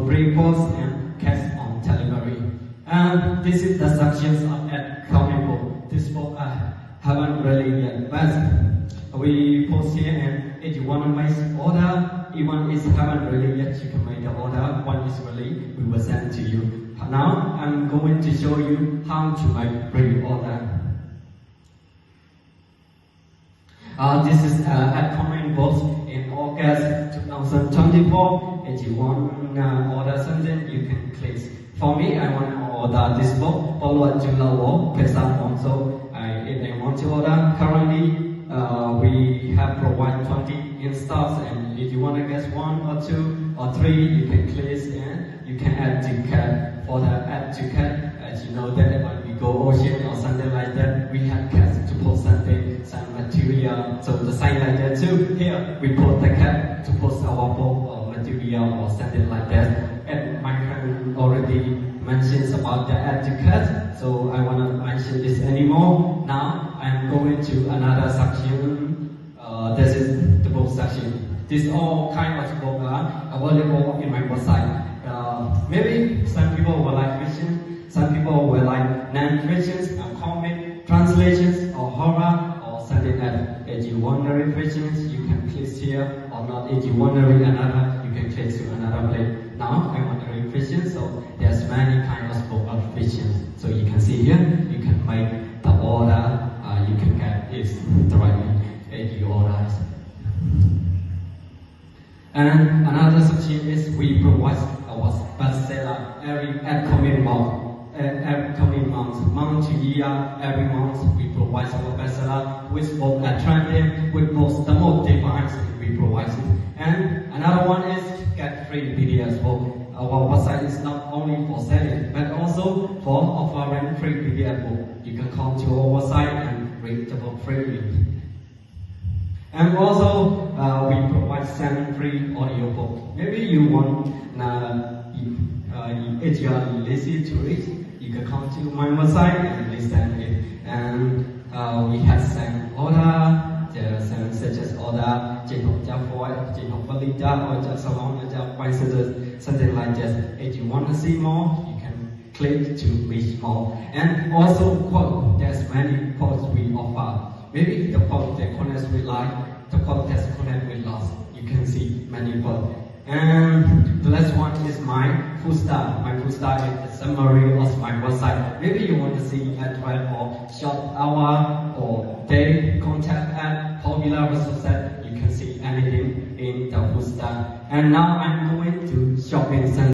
reports and cash on delivery. And this is the sections of at comic book. This book I haven't really yet, but we post here, and if you want to make order, even if you haven't really yet, you can make the order. When it's ready, we will send it to you. Now I'm going to show you how to make pre-order. This is at comic books in August 2024. If you want to order something, you can click. For me, I want to order this book, Forward to Lowell, Pesa also. If I want to order, currently we have provided 20 in stocks, and if you want to get 1 or 2 or 3, you can click and you can add to cart. For the add to cart, as you know that when we go ocean or something like that, we have carts to post something, some material. So the same like that too. Here we put the cart to post our book or material or something like that. And my friend already mentions about the add to cart, so I want to mention this anymore. Now I'm going to another section. This is the book section. This all kind of books are available in my website. Maybe some people will like fiction, some people will like non-fictions, comic, translations, or horror, or something else. If you want to read fictions, you can click here, or not. If you want to read another, you can click to another place. Now I want to read fiction, so there's many kinds of books of fiction. So you can see here, you can make the order, you can get it directly if you order it. And another section is we provide our bestseller every upcoming month to year, every month we provide our bestseller with both attractive, with both the most device we provide it. And another one is get free PDFs book. Our website is not only for selling, but also for offering free PDF book. You can come to our website and read the book freely. And also, we provide some free audio book. Maybe you want, if you are lazy to read, you can come to my website and listen it. And we have some order, there are some such as order, or something like that. If you want to see more, you can click to reach more. And also quote, there's many quotes we offer. Maybe the quote that connects with life, the quote that connects with loss. You can see many quotes. And the last one is my full star. My full star is a summary of my website. Maybe you want to see a 12 or short hour or day contact at popular resources. You can see anything in the full star. And now I'm